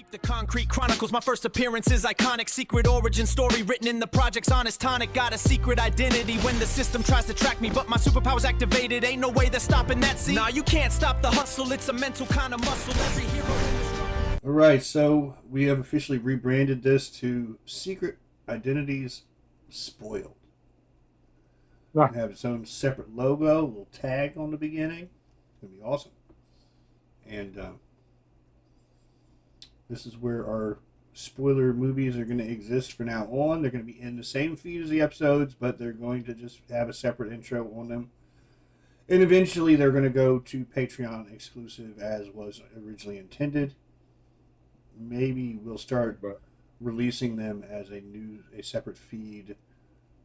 Peep the concrete chronicles, my first appearance is iconic. Secret origin story written in the project's honest tonic. Got a secret identity when the system tries to track me, but my superpower's activated, ain't no way they're stopping that. See, nah, you can't stop the hustle, it's a mental kind of muscle. Every hero. Alright, so we have officially rebranded this to Secret Identities Spoiled. It have its own separate logo, a little tag on the beginning. It's going to be awesome. And this is where our spoiler movies are going to exist from now on. They're going to be in the same feed as the episodes, but they're going to just have a separate intro on them. And eventually they're going to go to Patreon exclusive as was originally intended. Maybe we'll start releasing them as a separate feed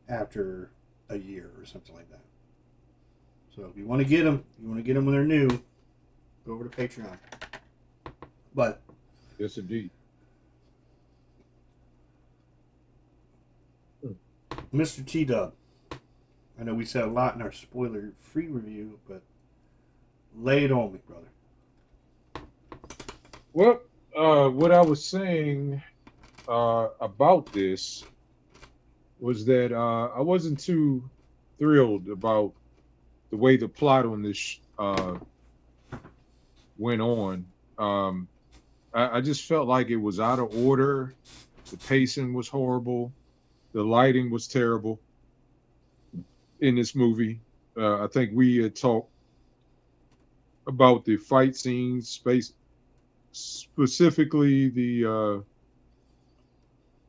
after a year or something like that. So if you want to get them, when they're new, go over to Patreon. But yes, indeed. Mr. T-Dubb, I know we said a lot in our spoiler-free review, but lay it on me, brother. Well, what I was saying about this was that I wasn't too thrilled about the way the plot on this went on. I just felt like it was out of order. The pacing was horrible. The lighting was terrible in this movie. I think we had talked about the fight scenes, specifically the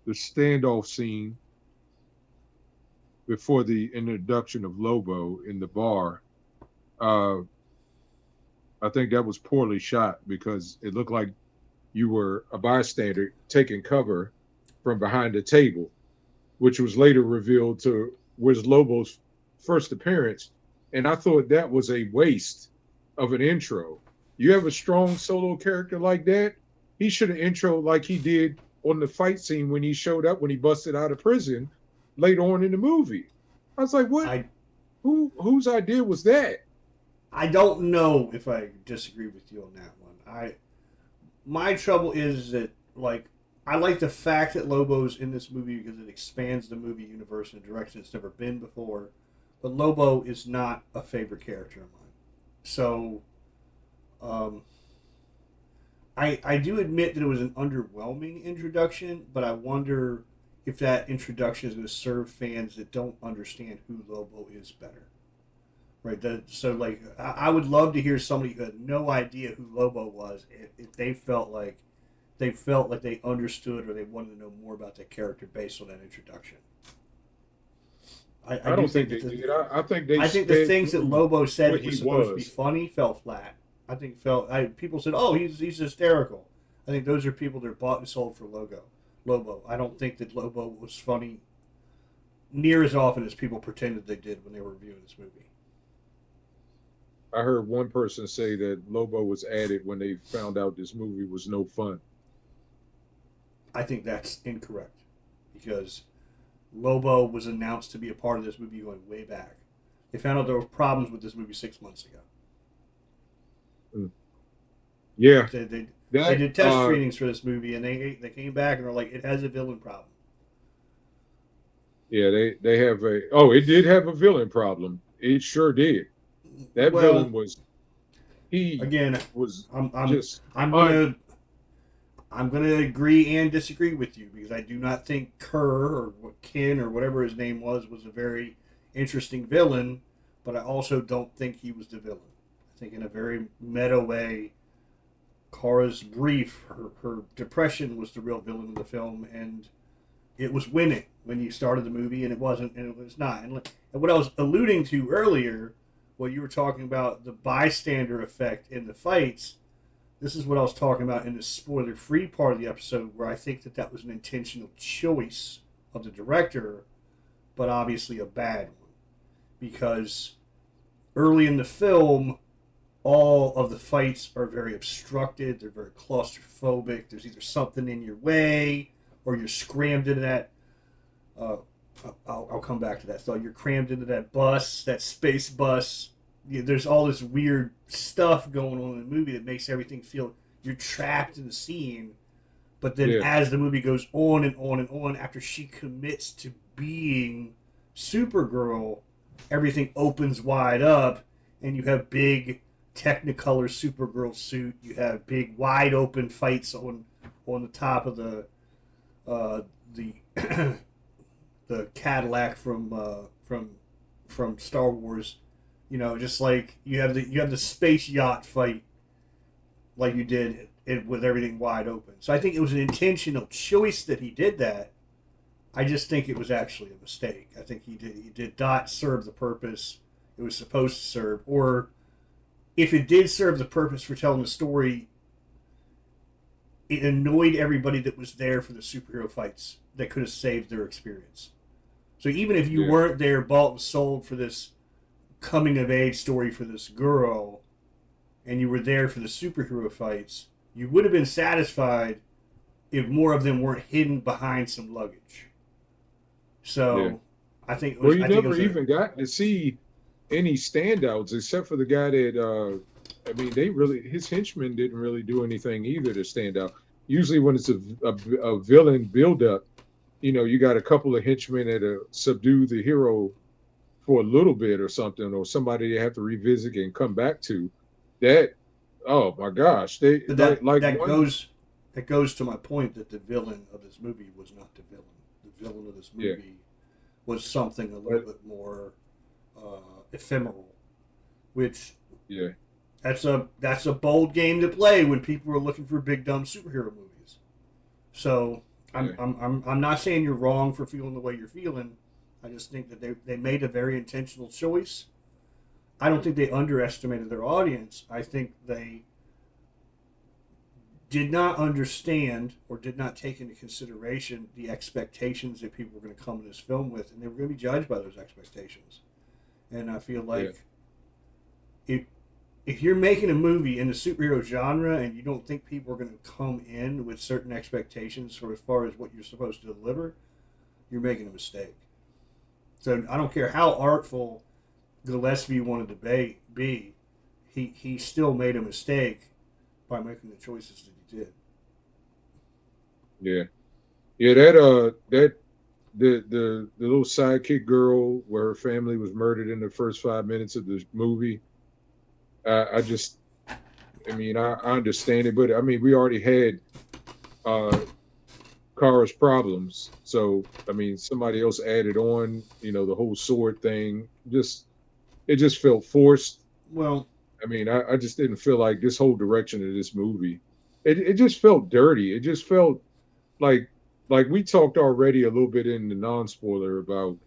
standoff scene before the introduction of Lobo in the bar. I think that was poorly shot because it looked like you were a bystander taking cover from behind a table, which was later revealed to was Lobo's first appearance. And I thought that was a waste of an intro. You have a strong solo character like that, he should have introed like he did on the fight scene when he showed up, when he busted out of prison later on in the movie. I was like, what? Whose idea was that? I don't know if I disagree with you on that one. My trouble is that, like, I like the fact that Lobo's in this movie because it expands the movie universe in a direction it's never been before. But Lobo is not a favorite character of mine. So, I do admit that it was an underwhelming introduction, but I wonder if that introduction is going to serve fans that don't understand who Lobo is better. Right? So, like, I would love to hear somebody who had no idea who Lobo was if they felt like they understood or they wanted to know more about that character based on that introduction. I don't think they did. I think the things that Lobo said was supposed to be funny fell flat. I think people said, "Oh, he's hysterical." I think those are people that are bought and sold for Lobo. I don't think that Lobo was funny near as often as people pretended they did when they were reviewing this movie. I heard one person say that Lobo was added when they found out this movie was no fun. I think that's incorrect because Lobo was announced to be a part of this movie going way back. They found out there were problems with this movie 6 months ago. Yeah. They did test screenings for this movie, and they came back and were like, it has a villain problem. Yeah, they have it did have a villain problem. It sure did. That villain was I'm gonna agree and disagree with you because I do not think Kerr or Ken or whatever his name was a very interesting villain, but I also don't think he was the villain. I think in a very meta way, Kara's grief, her depression was the real villain of the film, and it was winning when you started the movie, and it wasn't, and it was not. And what I was alluding to earlier, what you were talking about, the bystander effect in the fights, this is what I was talking about in the spoiler-free part of the episode, where I think that was an intentional choice of the director, but obviously a bad one. Because early in the film, all of the fights are very obstructed, they're very claustrophobic, there's either something in your way, or you're scrammed into that, I'll come back to that. So you're crammed into that bus, that space bus. There's all this weird stuff going on in the movie that makes everything feel you're trapped in the scene. But then Yeah. as the movie goes on and on and on, after she commits to being Supergirl, everything opens wide up, and you have big Technicolor Supergirl suit. You have big wide open fights on the top of the the Cadillac from Star Wars. You know, just like you have the space yacht fight, like you did with everything wide open. So I think it was an intentional choice that he did that. I just think it was actually a mistake. I think he did not serve the purpose it was supposed to serve, or if it did serve the purpose for telling the story, it annoyed everybody that was there for the superhero fights that could have saved their experience. So even if you weren't there, bought and sold for this coming of age story for this girl, and you were there for the superhero fights, you would have been satisfied if more of them weren't hidden behind some luggage. So I think it was, Well, you never even got to see any standouts except for the guy that I mean, his henchmen didn't really do anything either to stand out. Usually when it's a villain buildup, you know, you got a couple of henchmen that subdue the hero for a little bit or something, or somebody they have to revisit and come back to. That, oh my gosh, that goes to my point that the villain of this movie was not the villain. The villain of this movie was something a little bit more ephemeral, which that's a bold game to play when people are looking for big dumb superhero movies. So I'm not saying you're wrong for feeling the way you're feeling. I just think that they made a very intentional choice. I don't think they underestimated their audience. I think they did not understand or did not take into consideration the expectations that people were going to come to this film with, and they were going to be judged by those expectations. And I feel like if you're making a movie in the superhero genre and you don't think people are going to come in with certain expectations for as far as what you're supposed to deliver, you're making a mistake. So I don't care how artful Gillespie wanted to be, he still made a mistake by making the choices that he did. That the little sidekick girl where her family was murdered in the first 5 minutes of the movie. I understand it, but I mean, we already had Kara's problems, so I mean, somebody else added on, you know, the whole sword thing. It just felt forced. Well, I mean, I just didn't feel like this whole direction of this movie. It just felt dirty. It just felt like we talked already a little bit in the non-spoiler about,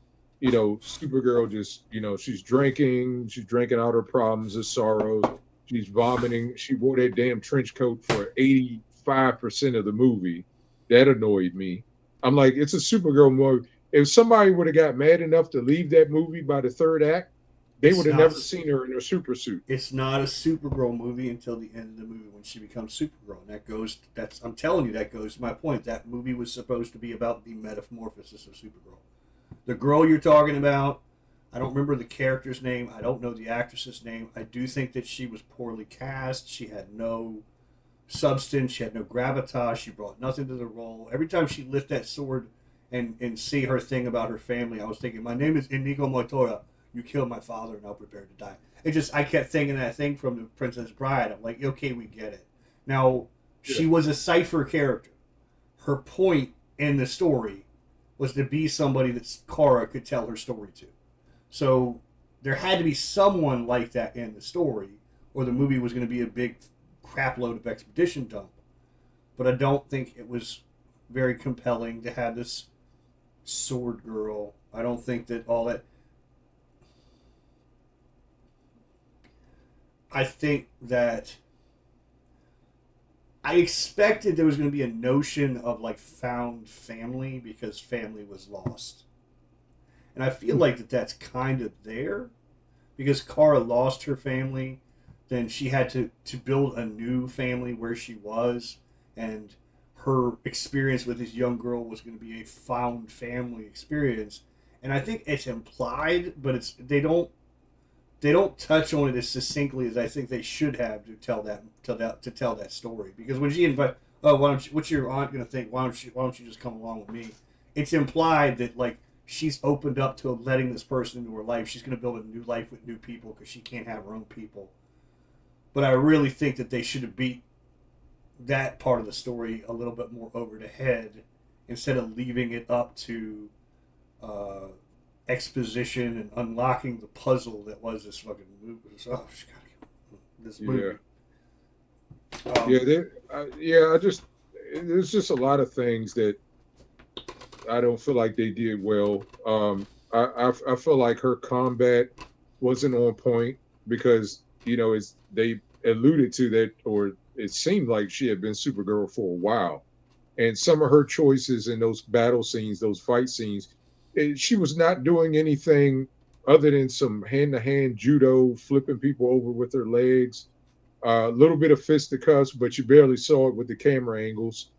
you know, Supergirl just, you know, she's drinking out her problems, her sorrows, she's vomiting. She wore that damn trench coat for 85% of the movie. That annoyed me. I'm like, it's a Supergirl movie. If somebody would have got mad enough to leave that movie by the third act, they would have never seen her in her super suit. It's not a Supergirl movie until the end of the movie when she becomes Supergirl. And I'm telling you, that goes to my point. That movie was supposed to be about the metamorphosis of Supergirl. The girl you're talking about, I don't remember the character's name. I don't know the actress's name. I do think that she was poorly cast. She had no substance. She had no gravitas. She brought nothing to the role. Every time she lift that sword and see her thing about her family, I was thinking, my name is Inigo Montoya. You killed my father and now prepare to die. I kept thinking that thing from The Princess Bride. I'm like, okay, we get it. Now, she was a cipher character. Her point in the story was to be somebody that Kara could tell her story to. So there had to be someone like that in the story, or the movie was going to be a big crap load of expedition dump. But I don't think it was very compelling to have this sword girl. I don't think that all that... I think that I expected there was going to be a notion of like found family because family was lost. And I feel like that's kind of there because Kara lost her family. Then she had to build a new family where she was. And her experience with this young girl was going to be a found family experience. And I think it's implied, but they don't touch on it as succinctly as I think they should have to tell that story. Because when oh, what's your aunt gonna think? Why don't you just come along with me? It's implied that like she's opened up to letting this person into her life. She's gonna build a new life with new people because she can't have her own people. But I really think that they should have beat that part of the story a little bit more over the head instead of leaving it up to exposition and unlocking the puzzle that was this fucking movie. Oh, this movie. Yeah. There's just a lot of things that I don't feel like they did well. I feel like her combat wasn't on point because it's they alluded to that, or it seemed like she had been Supergirl for a while, and some of her choices in those battle scenes, those fight scenes, she was not doing anything other than some hand-to-hand judo, flipping people over with her legs, a little bit of fisticuffs, but you barely saw it with the camera angles.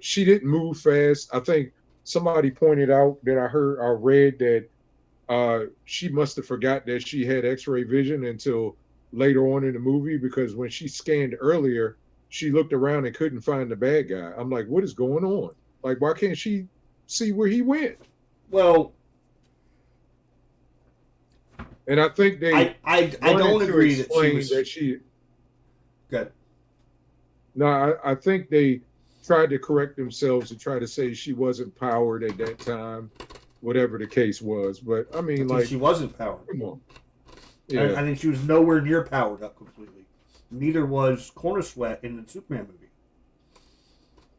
She didn't move fast. I think somebody pointed out that I read that she must have forgot that she had X-ray vision until later on in the movie, because when she scanned earlier, she looked around and couldn't find the bad guy. I'm like, what is going on? Like, why can't she see where he went? Well, and I think I don't agree that she. Good. No, I think they tried to correct themselves and try to say she wasn't powered at that time, whatever the case was. But I mean, like, she wasn't powered. Come on. Yeah. I think she was nowhere near powered up completely. Neither was Corner Sweat in the Superman movie.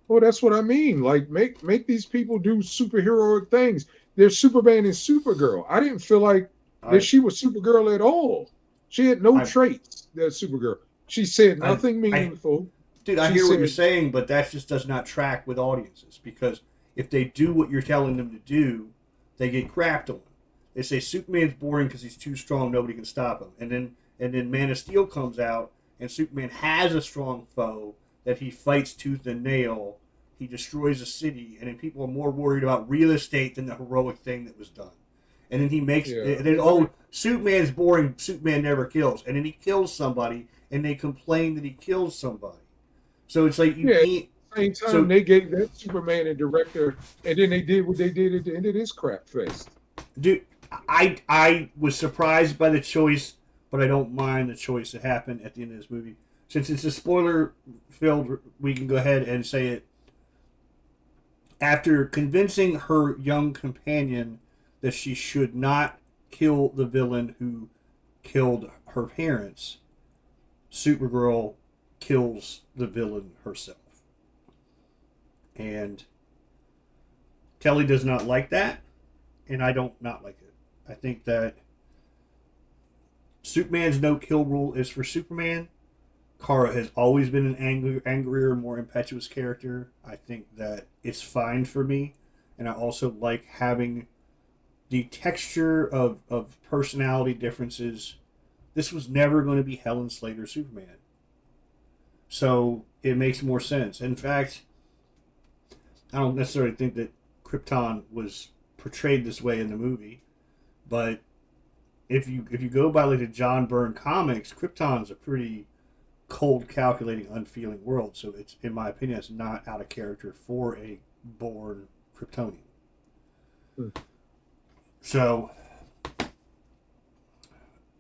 Well, that's what I mean. Like, make these people do superheroic things. There's Superman and Supergirl. I didn't feel like that she was Supergirl at all. She had no traits that Supergirl. She said nothing meaningful. Dude, I hear what you're saying, but that just does not track with audiences, because if they do what you're telling them to do, they get crapped on. They say Superman's boring because he's too strong, nobody can stop him. And then Man of Steel comes out, and Superman has a strong foe that he fights tooth and nail. He destroys a city, and then people are more worried about real estate than the heroic thing that was done. And then he makes Superman's boring. Superman never kills, and then he kills somebody, and they complain that he kills somebody. So it's like same time they gave that Superman a director, and then they did what they did at the end of this crap fest. Dude, I was surprised by the choice, but I don't mind the choice that happened at the end of this movie. Since it's a spoiler-filled, we can go ahead and say it. After convincing her young companion that she should not kill the villain who killed her parents, Supergirl kills the villain herself. And Kelly does not like that, and I don't not like it. I think that Superman's no-kill rule is for Superman. Kara has always been an angrier, more impetuous character. I think that it's fine for me, and I also like having the texture of personality differences. This was never going to be Helen Slater's Superman. So it makes more sense. In fact, I don't necessarily think that Krypton was portrayed this way in the movie, but if you go by like the John Byrne comics, Krypton's a pretty cold, calculating, unfeeling world. So it's, in my opinion, it's not out of character for a born Kryptonian. So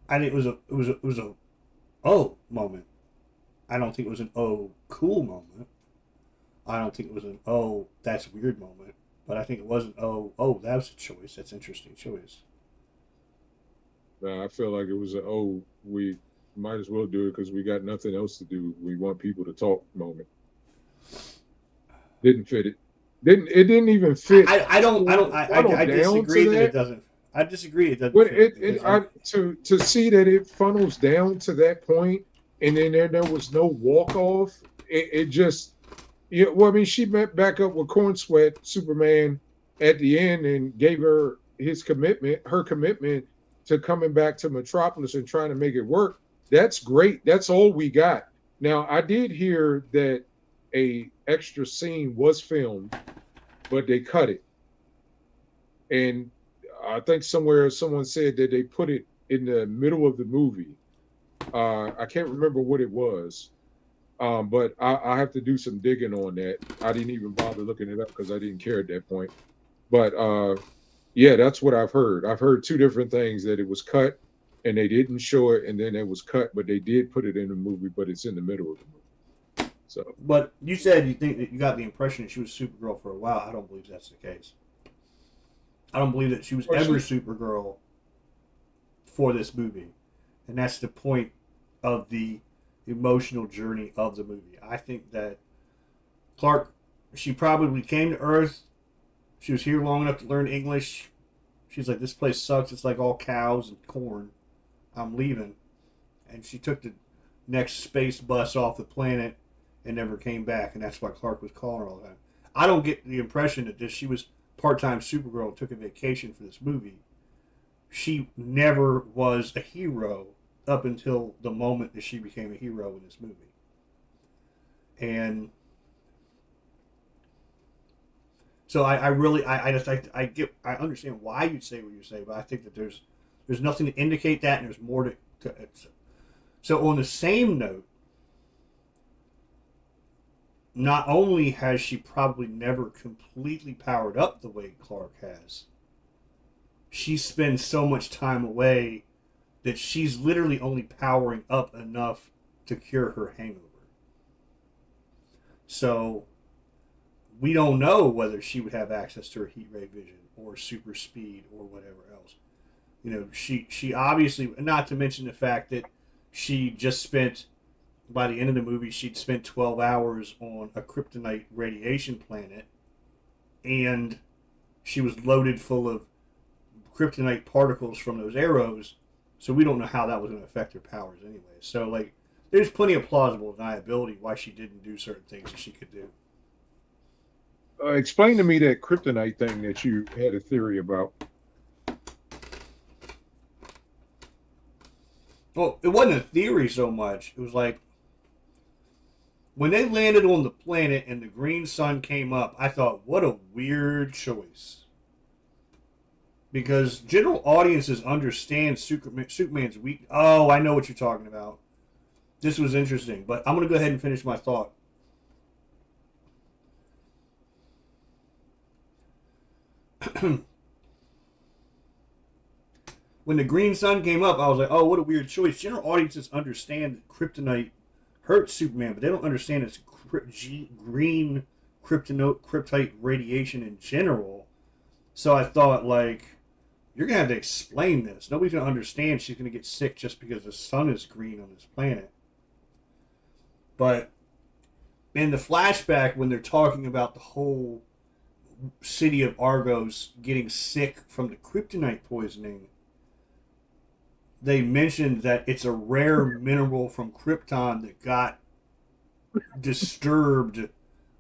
I think it was a oh moment. I don't think it was an oh cool moment. I don't think it was an oh that's weird moment. But I think it was an oh that was a choice. That's an interesting choice. I feel like it was a we might as well do it because we got nothing else to do. We want people to talk moment. Didn't fit it. It didn't even fit. I disagree that it doesn't. I disagree it doesn't. But to see that it funnels down to that point, and then there was no walk off. It just well, I mean, she met back up with Corn Sweat Superman at the end and gave her her commitment to coming back to Metropolis and trying to make it work. That's great. That's all we got. Now, I did hear that a extra scene was filmed, but they cut it. And I think somewhere someone said that they put it in the middle of the movie. I can't remember what it was, But I have to do some digging on that. I didn't even bother looking it up because I didn't care at that point. But yeah, that's what I've heard. I've heard two different things, that it was cut and they didn't show it, and then it was cut, but they did put it in the movie, but it's in the middle of the movie. So, But you said you think that you got the impression that she was Supergirl for a while. I don't believe that's the case. I don't believe that she was ever Supergirl for this movie. And that's the point of the emotional journey of the movie. I think that Clark, she probably came to Earth. She was here long enough to learn English. She's like, this place sucks. It's like all cows and corn. I'm leaving. And she took the next space bus off the planet and never came back. And that's why Clark was calling her all the time. I don't get the impression that she was part-time Supergirl and took a vacation for this movie. She never was a hero up until the moment that she became a hero in this movie. And so I understand why you'd say what you say, but I think that there's nothing to indicate that, and there's more to so on the same note, not only has she probably never completely powered up the way Clark has, she spends so much time away that she's literally only powering up enough to cure her hangover. So we don't know whether she would have access to her heat ray vision or super speed or whatever else. You know, she obviously, not to mention the fact that she just spent, by the end of the movie, she'd spent 12 hours on a kryptonite radiation planet, and she was loaded full of kryptonite particles from those arrows, so we don't know how that was going to affect her powers anyway. So, like, there's plenty of plausible deniability why she didn't do certain things that she could do. Explain to me that kryptonite thing that you had a theory about. Well, it wasn't a theory so much. It was like, when they landed on the planet and the green sun came up, I thought, what a weird choice. Because general audiences understand Superman's weak. Oh, I know what you're talking about. This was interesting, but I'm going to go ahead and finish my thought. When the green sun came up, I was like, oh, what a weird choice. General audiences understand that kryptonite hurts Superman, but they don't understand it's green kryptonite radiation in general. So I thought, like, you're going to have to explain this. Nobody's going to understand she's going to get sick just because the sun is green on this planet. But in the flashback, when they're talking about the whole city of Argos getting sick from the kryptonite poisoning, they mentioned that it's a rare mineral from Krypton that got disturbed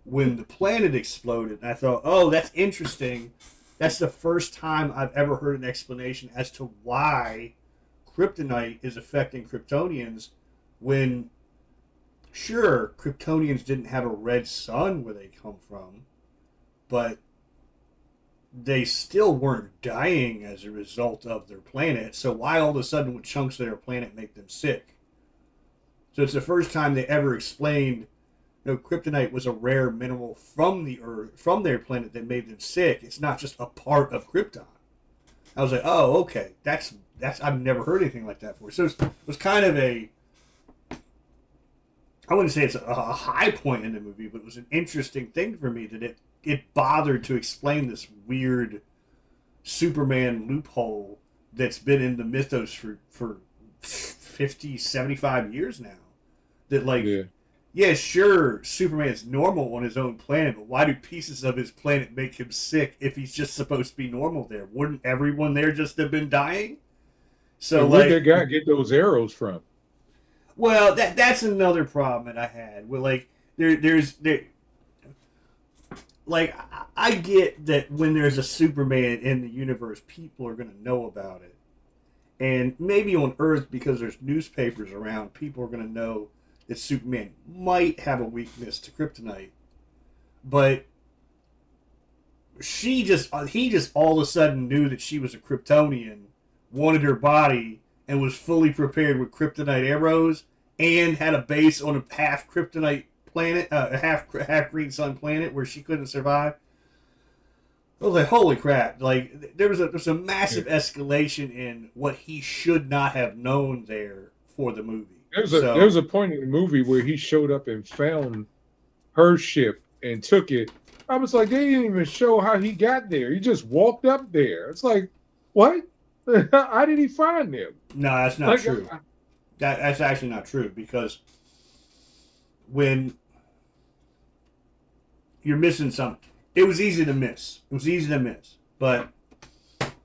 when the planet exploded. And I thought, oh, that's interesting. That's the first time I've ever heard an explanation as to why kryptonite is affecting Kryptonians when, sure, Kryptonians didn't have a red sun where they come from, but they still weren't dying as a result of their planet. So why all of a sudden would chunks of their planet make them sick? So it's the first time they ever explained, kryptonite was a rare mineral from the Earth, from their planet, that made them sick. It's not just a part of Krypton. I was like, oh, okay, that's I've never heard anything like that before. So it was kind of I wouldn't say it's a high point in the movie, but it was an interesting thing for me that it bothered to explain this weird Superman loophole that's been in the mythos for 50, 75 years now. That, like, yeah, sure, Superman's normal on his own planet, but why do pieces of his planet make him sick if he's just supposed to be normal there? Wouldn't everyone there just have been dying? So, where'd that guy get those arrows from? Well, that's another problem that I had. Well, like, like, I get that when there's a Superman in the universe, people are going to know about it. And maybe on Earth, because there's newspapers around, people are going to know that Superman might have a weakness to kryptonite. But he just all of a sudden knew that she was a Kryptonian, wanted her body, and was fully prepared with kryptonite arrows, and had a base on a half kryptonite planet, a half green sun planet where she couldn't survive. I was like, holy crap! Like there was a massive escalation in what he should not have known there for the movie. There's a point in the movie where he showed up and found her ship and took it. I was like, they didn't even show how he got there. He just walked up there. It's like, what? How did he find them? No, that's not true. That's actually not true, because when you're missing something, it was easy to miss. But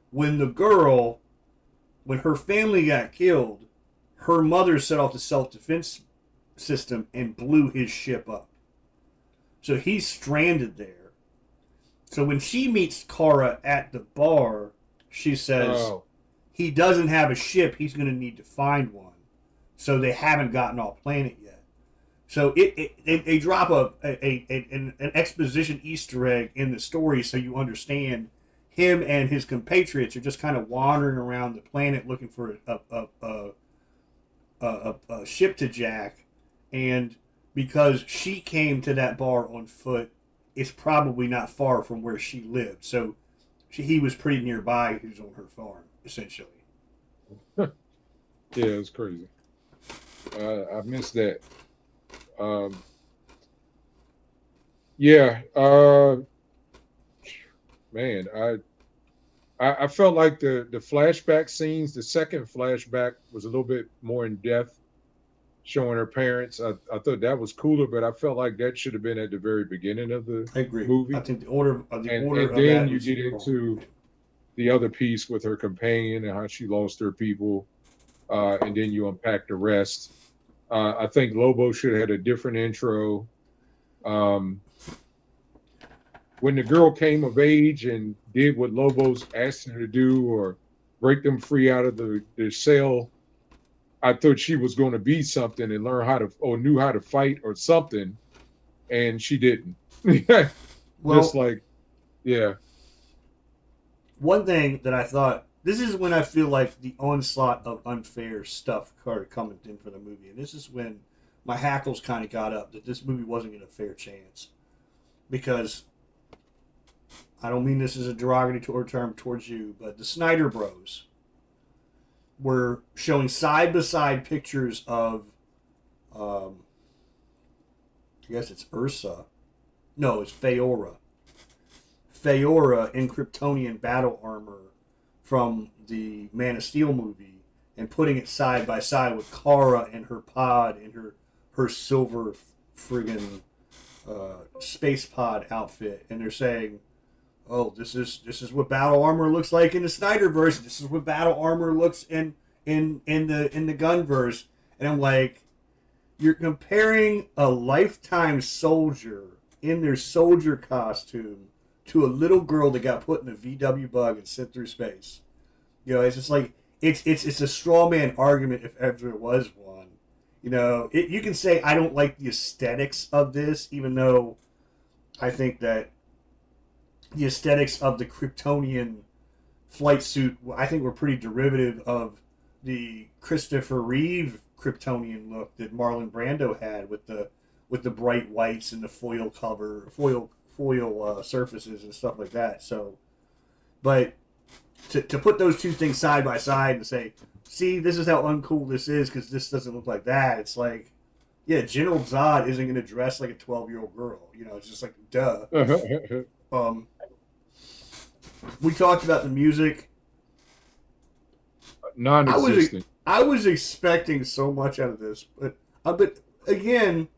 when her family got killed, her mother set off the self-defense system and blew his ship up. So he's stranded there. So when she meets Kara at the bar, she says he doesn't have a ship. He's going to need to find one. So they haven't gotten off planet yet. So they drop an exposition Easter egg in the story, so you understand him and his compatriots are just kind of wandering around the planet looking for a ship to jack, and because she came to that bar on foot, it's probably not far from where she lived. So he was pretty nearby. He was on her farm, essentially. Yeah, it's crazy. I missed that. Man, I felt like the flashback scenes, the second flashback was a little bit more in depth, showing her parents. I thought that was cooler, but I felt like that should have been at the very beginning of the movie. I think the order of and that then you get into the other piece with her companion and how she lost her people, and then you unpack the rest. I think Lobo should have had a different intro. When the girl came of age and did what Lobo's asked her to do, or break them free out of the cell, I thought she was going to be something and learn how to, or knew how to fight or something, and she didn't. Well, just like, yeah. One thing that I thought, this is when I feel like the onslaught of unfair stuff started coming in for the movie, and this is when my hackles kind of got up that this movie wasn't getting a fair chance, because I don't mean this as a derogatory term towards you, but the Snyder Bros were showing side-by-side pictures of, I guess it's Ursa. No, it's Feora. Feora in Kryptonian battle armor from the Man of Steel movie, and putting it side by side with Kara and her pod and her silver friggin' space pod outfit, and they're saying, oh, this is what battle armor looks like in the Snyderverse. This is what battle armor looks in the Gunn-verse. And I'm like, you're comparing a lifetime soldier in their soldier costume to a little girl that got put in a VW bug and sent through space. You know, it's just like it's a straw man argument if ever there was one. You know, you can say I don't like the aesthetics of this, even though I think that the aesthetics of the Kryptonian flight suit, I think, were pretty derivative of the Christopher Reeve Kryptonian look that Marlon Brando had with the bright whites and the foil surfaces and stuff like that. So, but to put those two things side by side and say, see, this is how uncool this is because this doesn't look like that. It's like, yeah, General Zod isn't going to dress like a 12-year-old girl. You know, it's just like, duh. We talked about the music. Non-existent. I was expecting so much out of this, but again,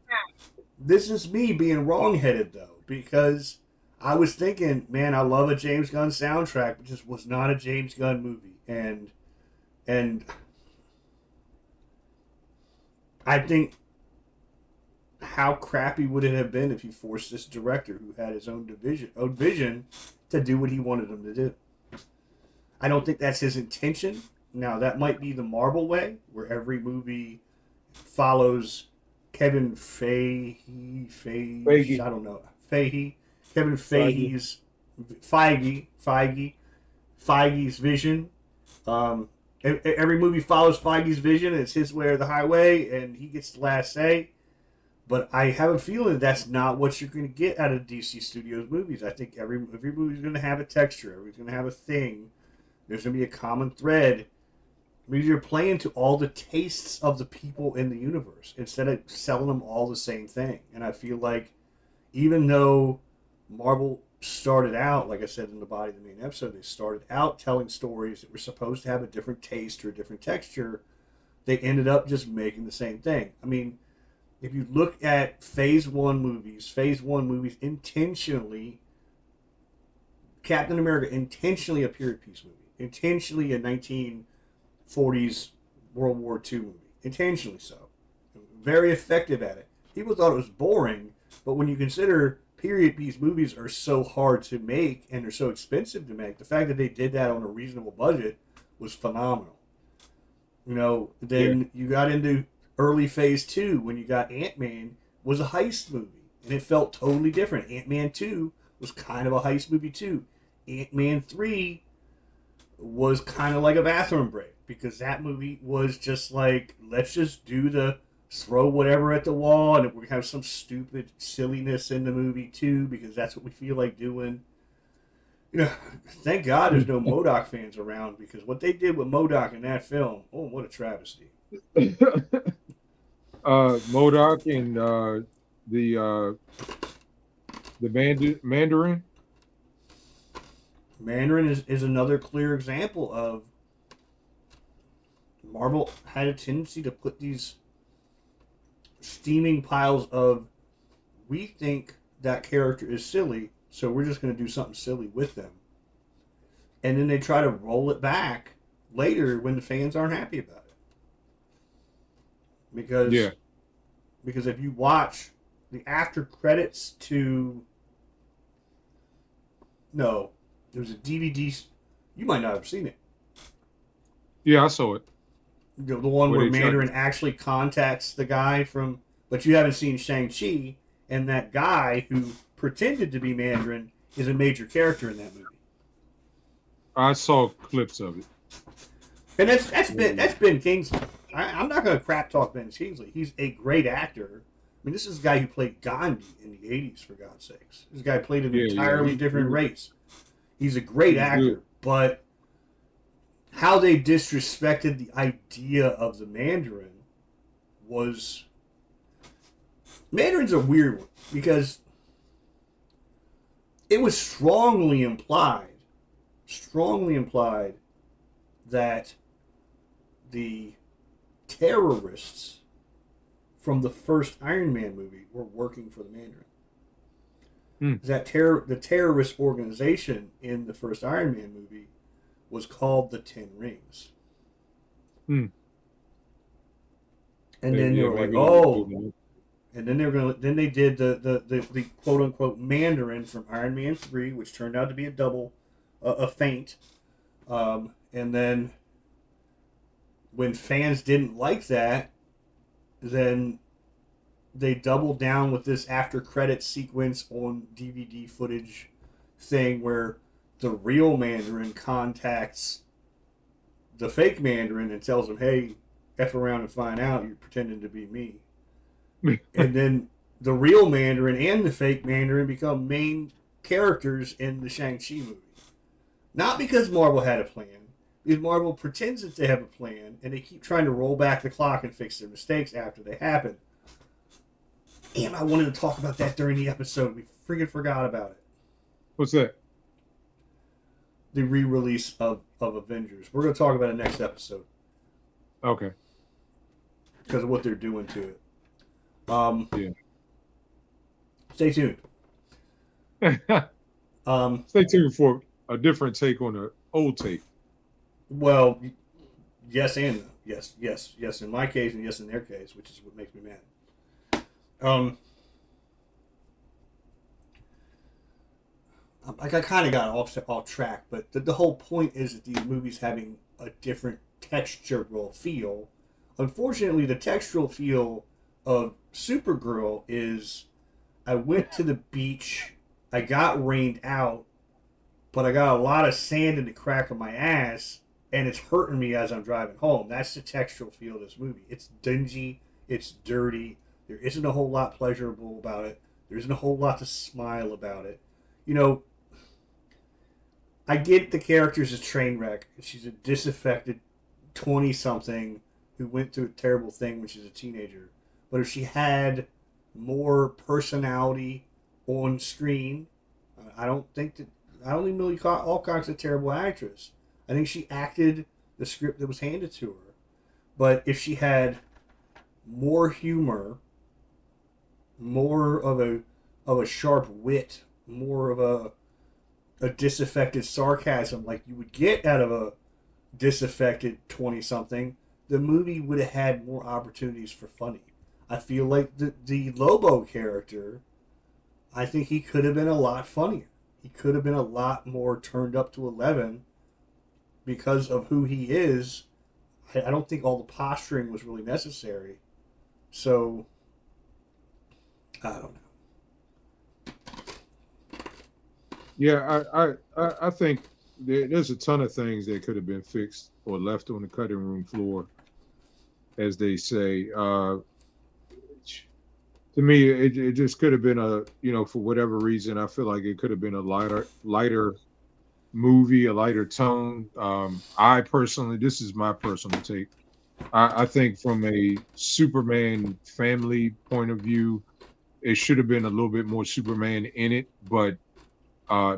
this is me being wrong-headed though, because I was thinking, man, I love a James Gunn soundtrack, but this was not a James Gunn movie, and I think, how crappy would it have been if you forced this director who had his own vision to do what he wanted him to do? I don't think that's his intention. Now, that might be the Marvel way, where every movie follows Kevin Feige. I don't know. Kevin Feige's Feige's vision. Every movie follows Feige's vision, and it's his way or the highway, and he gets the last say. But I have a feeling that's not what you're going to get out of DC Studios movies. I think every movie's going to have a texture. Everybody's going to have a thing. There's going to be a common thread. I mean, you're playing to all the tastes of the people in the universe instead of selling them all the same thing. And I feel like even though Marvel started out, like I said in the body of the main episode, they started out telling stories that were supposed to have a different taste or a different texture. They ended up just making the same thing. I mean, if you look at Phase 1 movies intentionally, Captain America intentionally a period piece movie, intentionally a 1940s World War II movie, intentionally so. Very effective at it. People thought it was boring, but when you consider period piece movies are so hard to make and they're so expensive to make, the fact that they did that on a reasonable budget was phenomenal. You know, then you got into early Phase 2 when you got Ant-Man was a heist movie, and it felt totally different. Ant-Man 2 was kind of a heist movie too. Ant-Man 3 was kind of like a bathroom break, because that movie was just like, let's just do the throw whatever at the wall, and we have some stupid silliness in the movie too, because that's what we feel like doing. You know, thank God there's no MODOK fans around, because what they did with MODOK in that film, oh, what a travesty. MODOK and the Mandarin. Mandarin is another clear example of Marvel had a tendency to put these steaming piles of, we think that character is silly, so we're just going to do something silly with them. And then they try to roll it back later when the fans aren't happy about it. Because if you watch the after credits to... No, there was a DVD... You might not have seen it. Yeah, I saw it. The one where Mandarin actually contacts the guy from... But you haven't seen Shang-Chi, and that guy who pretended to be Mandarin is a major character in that movie. I saw clips of it. And that's Ben Kingsley. I'm not going to crap talk Ben Kingsley. He's a great actor. I mean, this is a guy who played Gandhi in the 80s, for God's sakes. This guy played an entirely different race. He's a great actor, but how they disrespected the idea of the Mandarin was... Mandarin's a weird one, because it was strongly implied that the terrorists from the first Iron Man movie were working for the Mandarin. That the terrorist organization in the first Iron Man movie was called the Ten Rings. And then they were like, oh... And then they did the quote unquote Mandarin from Iron Man 3, which turned out to be a feint. And then when fans didn't like that, then they doubled down with this after credit sequence on DVD footage thing where the real Mandarin contacts the fake Mandarin and tells him, hey, F around and find out you're pretending to be me. And then the real Mandarin and the fake Mandarin become main characters in the Shang-Chi movie. Not because Marvel had a plan, because Marvel pretends that they have a plan, and they keep trying to roll back the clock and fix their mistakes after they happen. Damn, I wanted to talk about that during the episode. We freaking forgot about it. What's that? The re-release of Avengers. We're going to talk about it next episode. Okay. Because of what they're doing to it. Stay tuned. Stay tuned for a different take on an old take. Well, yes and no. Yes in my case and yes in their case, which is what makes me mad. I kind of got off track, but the whole point is that these movies having a different textural feel. Unfortunately, the textural feel of Supergirl is, I went to the beach, I got rained out, but I got a lot of sand in the crack of my ass, and it's hurting me as I'm driving home. That's the textural feel of this movie. It's dingy, it's dirty. There isn't a whole lot pleasurable about it. There isn't a whole lot to smile about it. You know, I get the character's a train wreck. She's a disaffected 20-something who went through a terrible thing when she's a teenager. But if she had more personality on screen, I don't think Milly Allcock's a terrible actress. I think she acted the script that was handed to her. But if she had more humor, more of a sharp wit, more of a disaffected sarcasm like you would get out of a disaffected 20-something, the movie would have had more opportunities for funny. I feel like the Lobo character, I think he could have been a lot funnier. He could have been a lot more turned up to 11 because of who he is. I don't think all the posturing was really necessary. So, I don't know. Yeah, I think there's a ton of things that could have been fixed or left on the cutting room floor, as they say. To me, it just could have been for whatever reason, I feel like it could have been a lighter movie, a lighter tone. I personally, this is my personal take. I think from a Superman family point of view, it should have been a little bit more Superman in it, but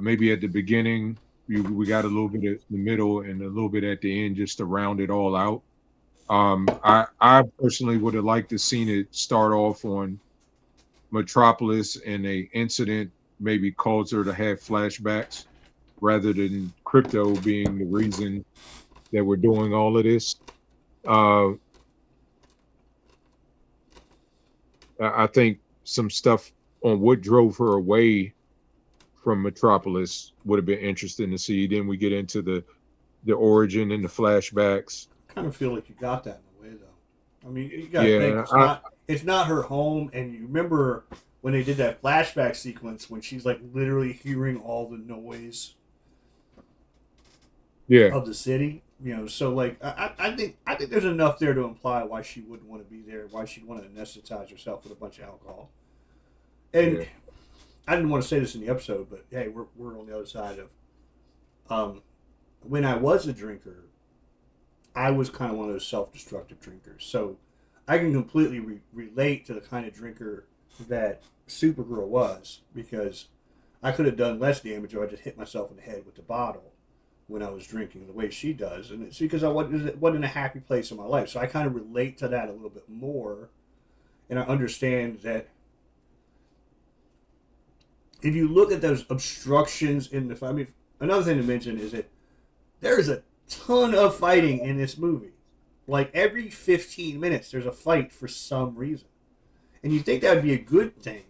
maybe at the beginning, we got a little bit in the middle and a little bit at the end just to round it all out. I personally would have liked to seen it start off on Metropolis and a incident maybe caused her to have flashbacks rather than Crypto being the reason that we're doing all of this. I think some stuff on what drove her away from Metropolis would have been interesting to see. Then we get into the origin and the flashbacks. I kind of feel like you got that in a way, though. I mean, you got to think it's not her home, and you remember when they did that flashback sequence when she's like literally hearing all the noise of the city. You know, so like I think there's enough there to imply why she wouldn't want to be there, why she'd want to anesthetize herself with a bunch of alcohol. And I didn't want to say this in the episode, but hey, we're on the other side of when I was a drinker, I was kind of one of those self-destructive drinkers. So I can completely relate to the kind of drinker that Supergirl was, because I could have done less damage if I just hit myself in the head with the bottle when I was drinking the way she does. And it's because I wasn't in a happy place in my life. So I kind of relate to that a little bit more. And I understand that if you look at those obstructions in the fight, I mean, another thing to mention is that there is a ton of fighting in this movie. Like every 15 minutes, there's a fight for some reason. And you think that would be a good thing,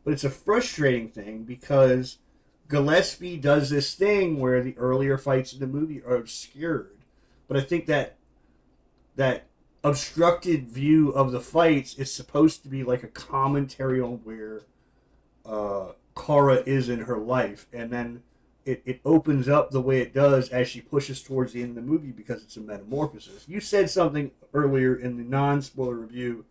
but it's a frustrating thing because Gillespie does this thing where the earlier fights in the movie are obscured. But I think that obstructed view of the fights is supposed to be like a commentary on where Kara is in her life. And then it opens up the way it does as she pushes towards the end of the movie because it's a metamorphosis. You said something earlier in the non-spoiler review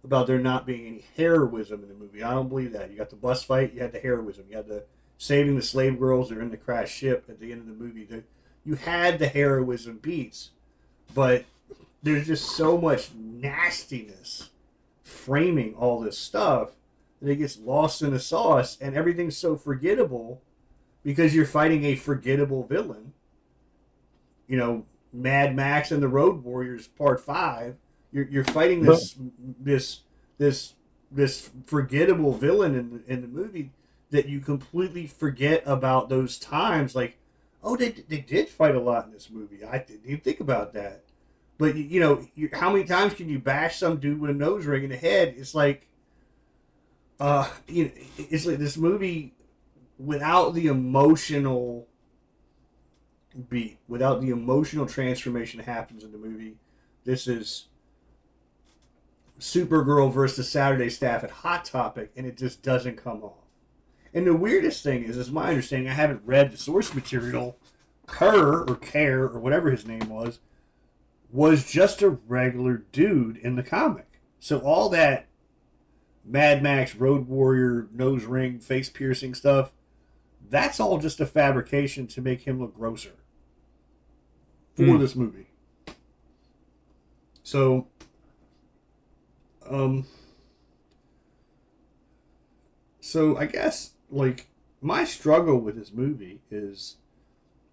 about there not being any heroism in the movie. I don't believe that. You got the bus fight, you had the heroism. You had the saving the slave girls that are in the crashed ship at the end of the movie. You had the heroism beats, but there's just so much nastiness framing all this stuff that it gets lost in the sauce, and everything's so forgettable because you're fighting a forgettable villain. You know, Mad Max and the Road Warriors Part 5. You're fighting this forgettable villain in the movie that you completely forget about those times. Like, oh, they did fight a lot in this movie. I didn't even think about that. But how many times can you bash some dude with a nose ring in the head? It's like, it's like this movie without the emotional beat, without the emotional transformation that happens in the movie. This is Supergirl versus Saturday staff at Hot Topic, and it just doesn't come off. And the weirdest thing is my understanding, I haven't read the source material Kerr or Care or whatever his name was just a regular dude in the comic. So all that Mad Max, Road Warrior, nose ring, face piercing stuff, that's all just a fabrication to make him look grosser for this movie. So, so I guess, like, my struggle with this movie is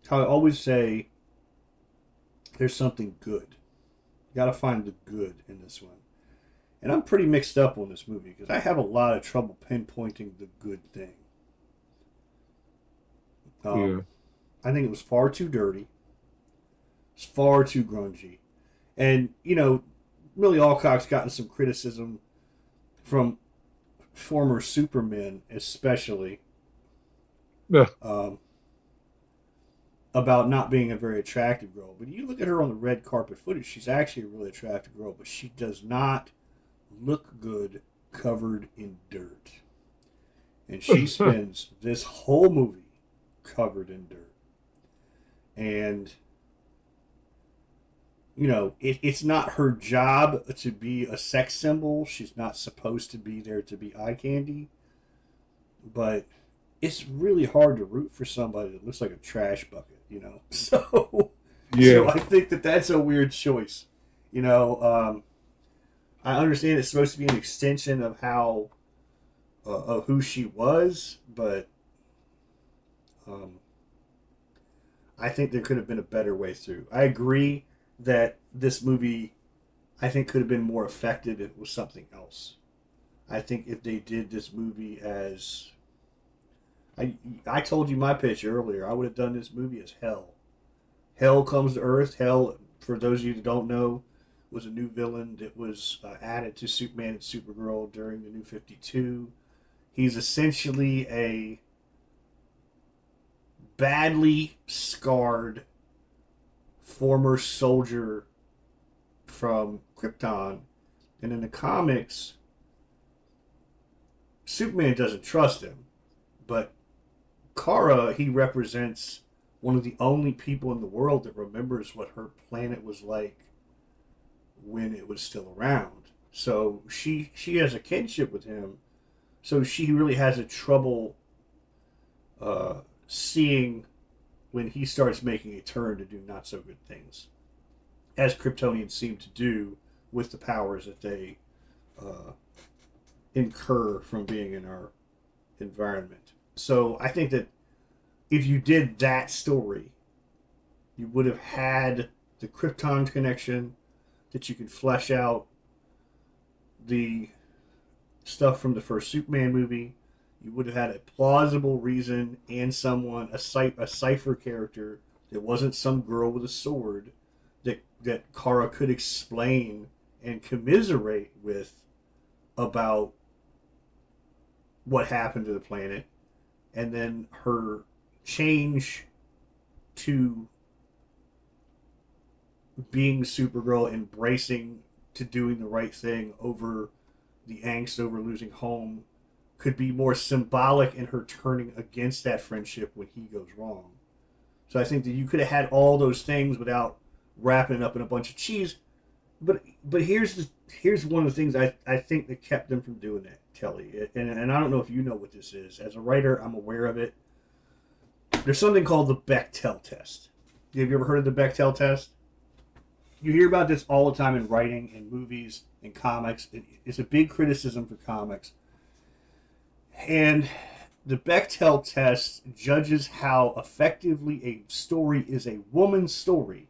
how I always say there's something good. You gotta find the good in this one. And I'm pretty mixed up on this movie because I have a lot of trouble pinpointing the good thing. I think it was far too dirty. It's far too grungy. And, you know, Milly Allcock's gotten some criticism from former Supermen, especially, about not being a very attractive girl. But you look at her on the red carpet footage, she's actually a really attractive girl, but she does not look good covered in dirt. And she spends this whole movie covered in dirt. And, you know, it's not her job to be a sex symbol. She's not supposed to be there to be eye candy. But it's really hard to root for somebody that looks like a trash bucket, you know? So, so I think that's a weird choice. You know, I understand it's supposed to be an extension of how, of who she was, but I think there could have been a better way through. I agree that this movie, I think, could have been more effective if it was something else. I think if they did this movie as... I told you my pitch earlier. I would have done this movie as Hell. Hell comes to Earth. Hell, for those of you that don't know, was a new villain that was added to Superman and Supergirl during the New 52. He's essentially a badly scarred former soldier from Krypton. And in the comics, Superman doesn't trust him. But Kara, he represents one of the only people in the world that remembers what her planet was like when it was still around. So she has a kinship with him. So she really has a trouble seeing when he starts making a turn to do not so good things, as Kryptonians seem to do with the powers that they incur from being in our environment. So I think that if you did that story, you would have had the Krypton connection, that you could flesh out the stuff from the first Superman movie. You would have had a plausible reason and someone, a cipher character that wasn't some girl with a sword that Kara could explain and commiserate with about what happened to the planet, and then her change to being Supergirl, embracing to doing the right thing over the angst over losing home, could be more symbolic in her turning against that friendship when he goes wrong. So I think that you could have had all those things without wrapping it up in a bunch of cheese. But here's one of the things I think that kept them from doing that, Kelly. And I don't know if you know what this is. As a writer, I'm aware of it. There's something called the Bechdel test. Have you ever heard of the Bechdel test? You hear about this all the time in writing, in movies, in comics. It's a big criticism for comics. And the Bechdel test judges how effectively a story is a woman's story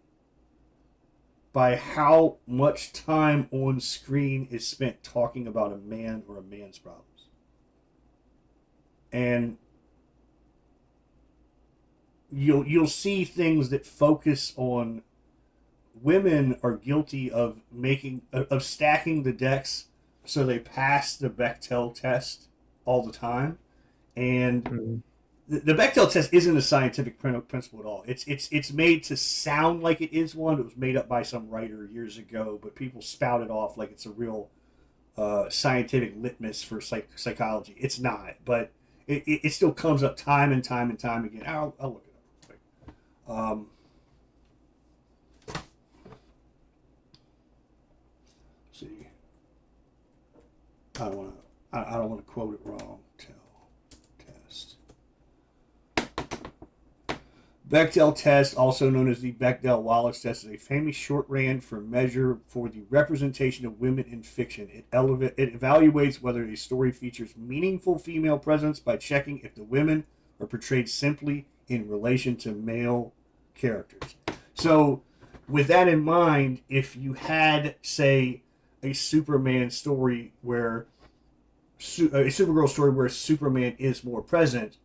by how much time on screen is spent talking about a man or a man's problems. And you'll see things that focus on women are guilty of stacking the decks so they pass the Bechdel test all the time. And the Bechdel test isn't a scientific principle at all. It's made to sound like it is one. It was made up by some writer years ago, but people spout it off like it's a real scientific litmus for psychology. It's not, but it still comes up time and time and time again. I'll look it Um, see, I don't want to quote it wrong. Test. Bechdel test, also known as the Bechdel-Wallace test, is a famous shorthand for measure for the representation of women in fiction. It evaluates whether a story features meaningful female presence by checking if the women are portrayed simply in relation to male characters. So, with that in mind, if you had, say, a Superman story where a Supergirl story where Superman is more present,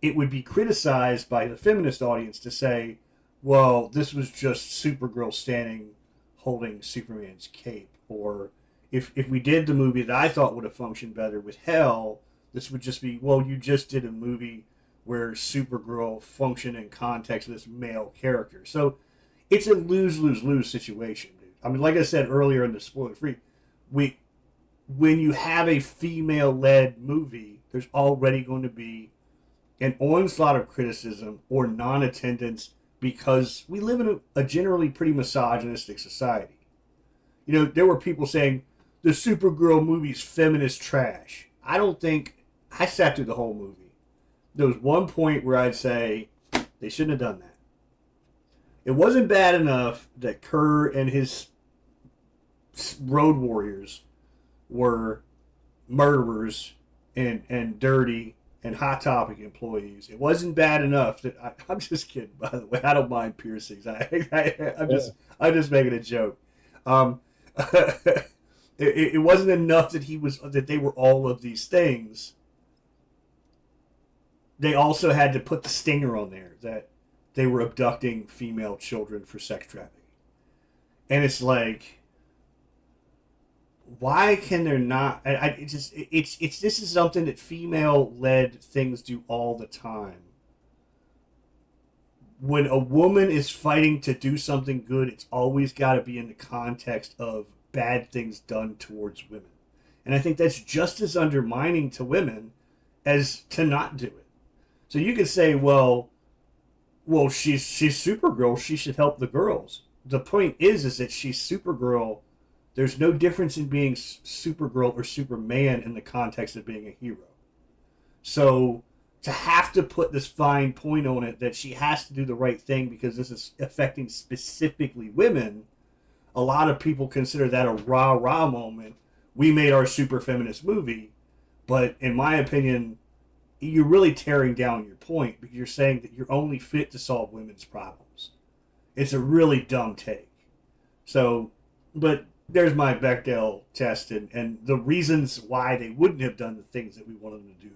it would be criticized by the feminist audience to say, well, this was just Supergirl standing holding Superman's cape. Or if we did the movie that I thought would have functioned better with Hell, this would just be, well, you just did a movie where Supergirl functioned in context of this male character. So it's a lose-lose-lose situation, dude. I mean, like I said earlier in the spoiler-free, when you have a female-led movie, there's already going to be an onslaught of criticism or non-attendance because we live in a generally pretty misogynistic society. You know, there were people saying, the Supergirl movie's feminist trash. I don't think... I sat through the whole movie. There was one point where I'd say, they shouldn't have done that. It wasn't bad enough that Kerr and his road warriors were murderers and dirty and Hot Topic employees. It wasn't bad enough that I'm just kidding, by the way. I don't mind piercings. I'm just making a joke. It wasn't enough that they were all of these things. They also had to put the stinger on there that they were abducting female children for sex trafficking. And it's like, why can there not? This is something that female-led things do all the time. When a woman is fighting to do something good, it's always got to be in the context of bad things done towards women. And I think that's just as undermining to women as to not do it. So you could say, well, she's Supergirl, she should help the girls. The point is that she's Supergirl. There's no difference in being Supergirl or Superman in the context of being a hero. So to have to put this fine point on it that she has to do the right thing because this is affecting specifically women, a lot of people consider that a rah-rah moment. We made our super feminist movie, but in my opinion, you're really tearing down your point because you're saying that you're only fit to solve women's problems. It's a really dumb take. So, but there's my Bechdel test and the reasons why they wouldn't have done the things that we wanted them to do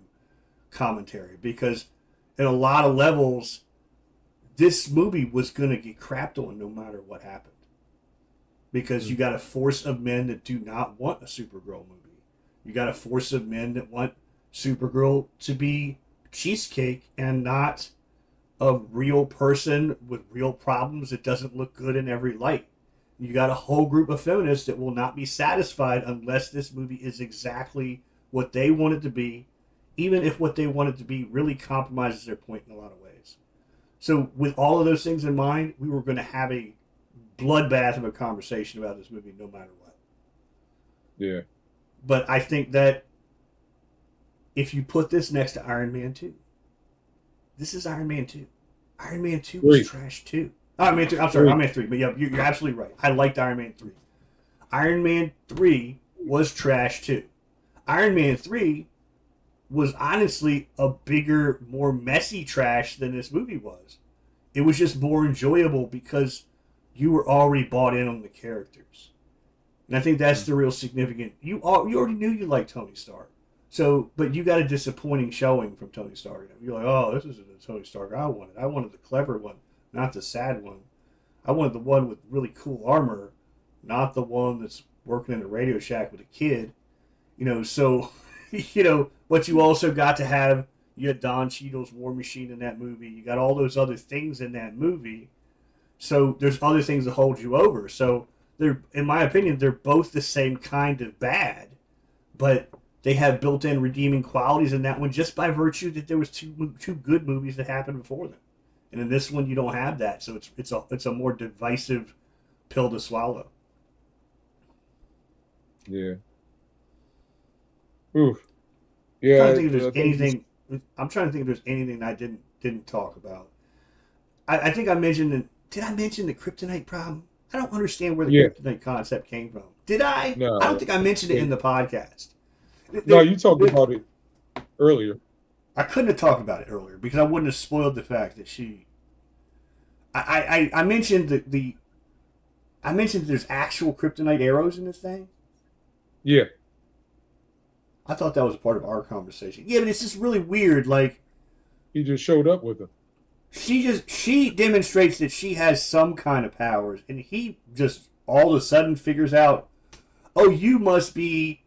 commentary. Because at a lot of levels, this movie was going to get crapped on no matter what happened. Because you got a force of men that do not want a Supergirl movie. You got a force of men that want Supergirl to be cheesecake and not a real person with real problems that doesn't look good in every light. You got a whole group of feminists that will not be satisfied unless this movie is exactly what they want it to be, even if what they want it to be really compromises their point in a lot of ways. So with all of those things in mind, we were going to have a bloodbath of a conversation about this movie no matter what. Yeah. But I think that if you put this next to Iron Man 2, this is Iron Man 2. Iron Man 2 was trash too. Iron Man 3, I'm sorry, Iron Man 3. But yeah, you're absolutely right. I liked Iron Man 3. Iron Man 3 was trash too. Iron Man 3 was honestly a bigger, more messy trash than this movie was. It was just more enjoyable because you were already bought in on the characters. And I think that's the real significant. You already knew you liked Tony Stark. So, but you got a disappointing showing from Tony Stark. You're like, oh, this isn't the Tony Stark I wanted. I wanted the clever one, not the sad one. I wanted the one with really cool armor, not the one that's working in a Radio Shack with a kid. So, but you also got to have, you had Don Cheadle's War Machine in that movie. You got all those other things in that movie. So there's other things that hold you over. So they're, in my opinion, they're both the same kind of bad, but they have built-in redeeming qualities in that one just by virtue that there was two good movies that happened before them. And in this one, you don't have that, so it's a more divisive pill to swallow. Yeah. Oof. Yeah. I'm trying to think if there's anything I didn't talk about. I think I mentioned. Did I mention the kryptonite problem? I don't understand where the kryptonite concept came from. Did I? No. I don't think I mentioned it in the podcast. No, you talked about it earlier. I couldn't have talked about it earlier because I wouldn't have spoiled the fact that she. I mentioned I mentioned there's actual kryptonite arrows in this thing. Yeah. I thought that was a part of our conversation. Yeah, but it's just really weird. Like, he just showed up with them. She demonstrates that she has some kind of powers, and he just all of a sudden figures out, oh, you must be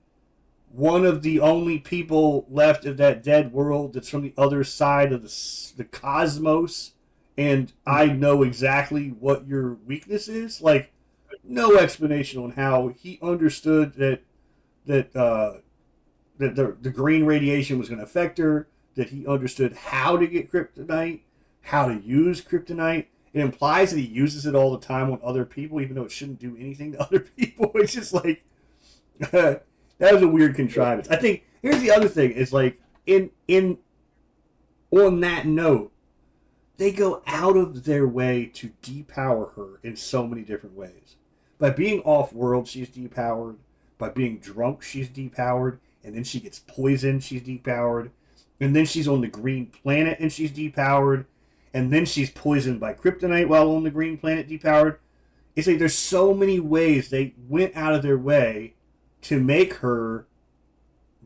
one of the only people left of that dead world that's from the other side of the cosmos, and I know exactly what your weakness is. Like, no explanation on how he understood that the green radiation was going to affect her, that he understood how to get kryptonite, how to use kryptonite. It implies that he uses it all the time on other people, even though it shouldn't do anything to other people. It's just like, that was a weird contrivance. I think, here's the other thing, is like, on that note, they go out of their way to depower her in so many different ways. By being off-world, she's depowered. By being drunk, she's depowered. And then she gets poisoned, she's depowered. And then she's on the green planet, and she's depowered. And then she's poisoned by kryptonite while on the green planet, depowered. It's like there's so many ways they went out of their way to make her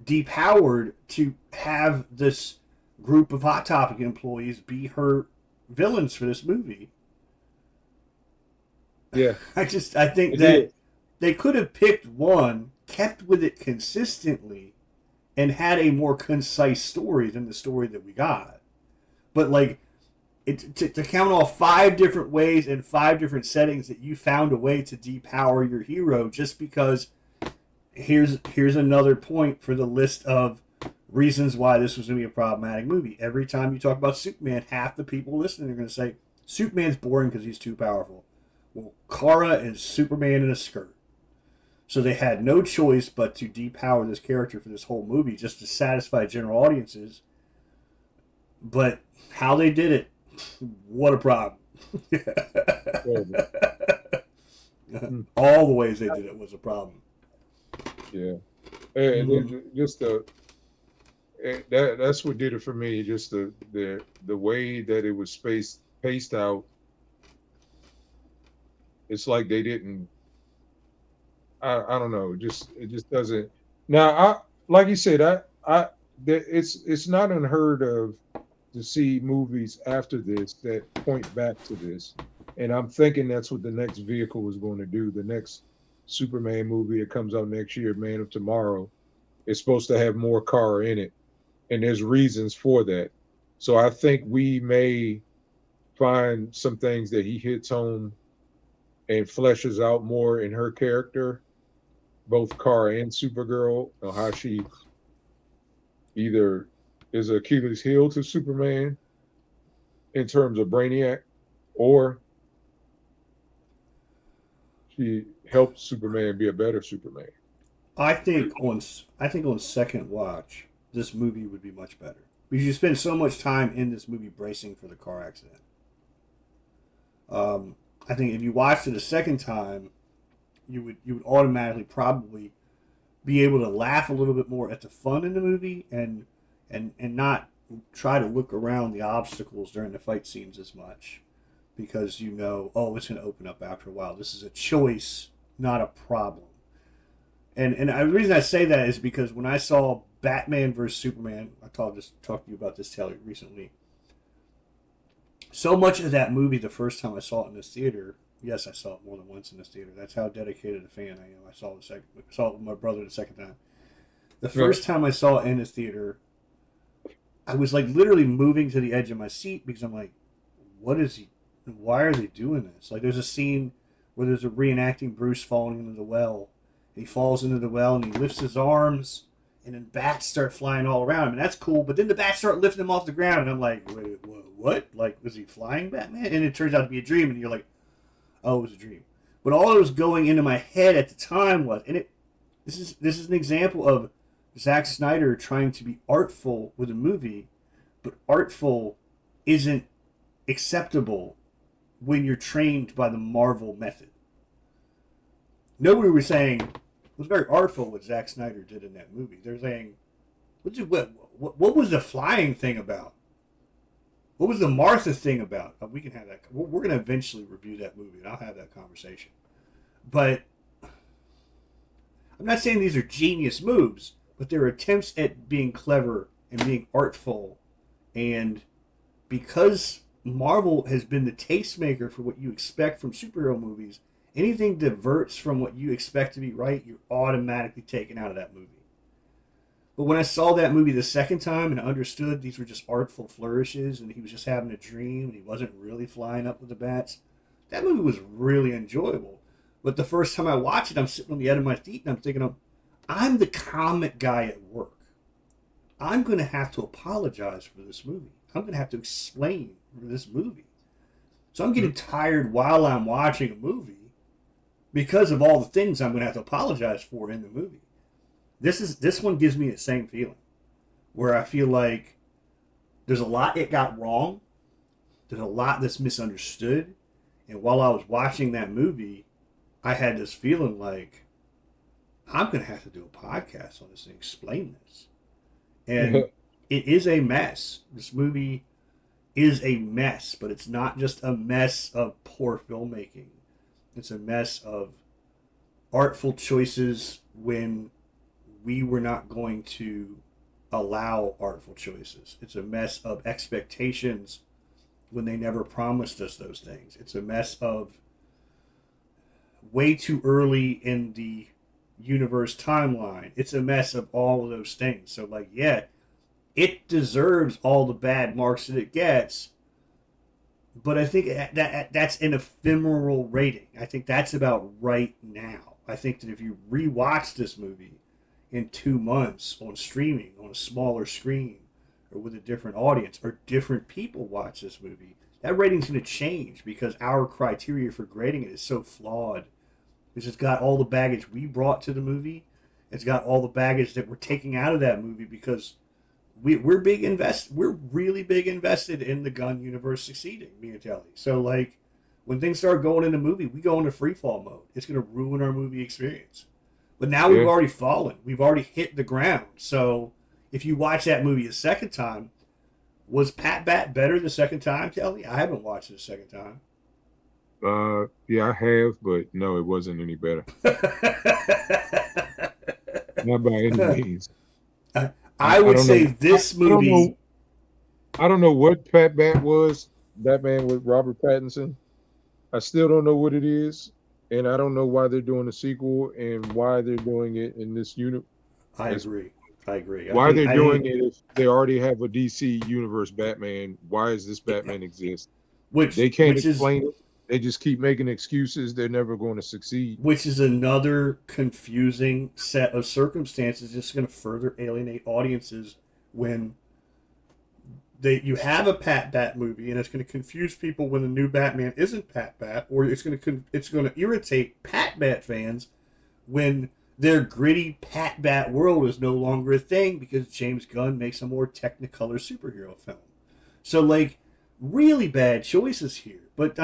depowered to have this group of Hot Topic employees be her villains for this movie. Yeah. I think that they could have picked one, kept with it consistently, and had a more concise story than the story that we got. But like, to count off 5 different ways and 5 different settings that you found a way to depower your hero just because here's another point for the list of reasons why this was going to be a problematic movie. Every time you talk about Superman, half the people listening are going to say, Superman's boring because he's too powerful. Well, Kara is Superman in a skirt. So they had no choice but to depower this character for this whole movie just to satisfy general audiences. But how they did it, what a problem. All the ways they did it was a problem. Yeah. And just that's what did it for me. Just the way that it was paced out. It's like they didn't. I don't know. It just doesn't. Now, like you said, it's not unheard of to see movies after this that point back to this, and I'm thinking that's what the next vehicle is going to do. The next Superman movie that comes out next year, Man of Tomorrow, is supposed to have more Kara in it, and there's reasons for that. So I think we may find some things that he hits home and fleshes out more in her character, both Kara and Supergirl, how she either is Achilles' heel to Superman in terms of Brainiac, or she helps Superman be a better Superman. I think on second watch, this movie would be much better because you spend so much time in this movie bracing for the car accident. I think if you watched it a second time, you would automatically probably be able to laugh a little bit more at the fun in the movie and not try to look around the obstacles during the fight scenes as much because it's going to open up after a while. This is a choice, not a problem. And the reason I say that is because when I saw Batman vs. Superman, I talked to you about this Taylor recently. So much of that movie, the first time I saw it in this theater, yes, I saw it more than once in this theater. That's how dedicated a fan I am. I saw it with my brother the second time. The first time I saw it in this theater, I was like literally moving to the edge of my seat because I'm like, why are they doing this? Like there's a scene where there's a reenacting Bruce falling into the well. He falls into the well and he lifts his arms and then bats start flying all around him, and that's cool. But then the bats start lifting him off the ground, and I'm like, wait, what? Like, was he flying Batman? And it turns out to be a dream, and you're like, oh, it was a dream. But all that was going into my head at the time was, and this is an example of Zack Snyder trying to be artful with a movie, but artful isn't acceptable when you're trained by the Marvel method. Nobody was saying it was very artful what Zack Snyder did in that movie. They're saying, what was the flying thing about? What was the Martha thing about? We can have that. We're going to eventually review that movie, and I'll have that conversation. But I'm not saying these are genius moves, but they're attempts at being clever and being artful. And because Marvel has been the tastemaker for what you expect from superhero movies, anything diverts from what you expect to be right, you're automatically taken out of that movie. But when I saw that movie the second time and I understood these were just artful flourishes and he was just having a dream and he wasn't really flying up with the bats, that movie was really enjoyable. But the first time I watched it, I'm sitting on the edge of my seat and I'm thinking, I'm the comic guy at work. I'm going to have to apologize for this movie. I'm going to have to explain for this movie. So I'm getting tired while I'm watching a movie because of all the things I'm going to have to apologize for in the movie. This one gives me the same feeling, where I feel like there's a lot it got wrong, there's a lot that's misunderstood, and while I was watching that movie, I had this feeling like I'm going to have to do a podcast on this and explain this. And it is a mess. This movie is a mess, but it's not just a mess of poor filmmaking. It's a mess of artful choices when we were not going to allow artful choices. It's a mess of expectations when they never promised us those things. It's a mess of way too early in the universe timeline. It's a mess of all of those things. So, like, yeah, it deserves all the bad marks that it gets, but I think that's an ephemeral rating. I think that's about right now. I think that if you rewatch this movie in 2 months on streaming, on a smaller screen, or with a different audience, or different people watch this movie, that rating's going to change because our criteria for grading it is so flawed. It's just got all the baggage we brought to the movie. It's got all the baggage that we're taking out of that movie because we're really big invested in the Gunn universe succeeding, me and Telly. So, like, when things start going in the movie, we go into freefall mode. It's going to ruin our movie experience. But now we've already fallen. We've already hit the ground. So if you watch that movie a second time, was Pat Bat better the second time, Kelly? I haven't watched it a second time. Yeah, I have, but no, it wasn't any better. Not by any means. I would say this movie. I don't know what Pat Bat was. Batman with Robert Pattinson. I still don't know what it is. And I don't know why they're doing a sequel and why they're doing it in this unit. I agree. Why they're doing it if they already have a DC universe Batman? Why does this Batman exist? They can't explain it. They just keep making excuses. They're never going to succeed. Which is another confusing set of circumstances. It's going to further alienate audiences when you have a Pat Bat movie, and it's going to confuse people when the new Batman isn't Pat Bat, or it's going to irritate Pat Bat fans when their gritty Pat Bat world is no longer a thing because James Gunn makes a more Technicolor superhero film. So, like, really bad choices here. But